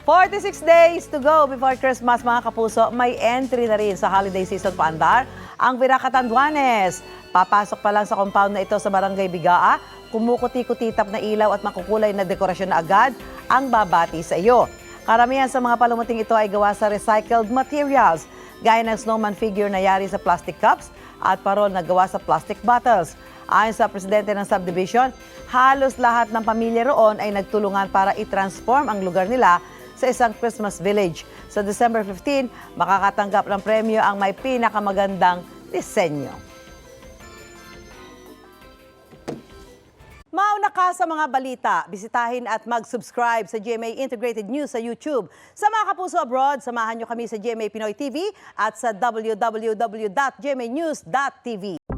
46 days to go before Christmas, mga kapuso. May entry na rin sa holiday season paandar ang Viracatanduanes. Papasok pa lang sa compound na ito sa Barangay Bigaa, kumukuti-kutitap na ilaw at makukulay na dekorasyon na agad ang babati sa iyo. Karamihan sa mga palumuting ito ay gawa sa recycled materials, gaya ng snowman figure na yari sa plastic cups at parol na gawa sa plastic bottles. Ayon sa presidente ng subdivision, halos lahat ng pamilya roon ay nagtulungan para i-transform ang lugar nila sa isang Christmas village. Sa December 15, makakatanggap ng premyo ang may pinakamagandang disenyo. Mauna ka sa mga balita, bisitahin at mag-subscribe sa GMA Integrated News sa YouTube. Sa mga kapuso abroad, samahan nyo kami sa GMA Pinoy TV at sa www.gmanews.tv.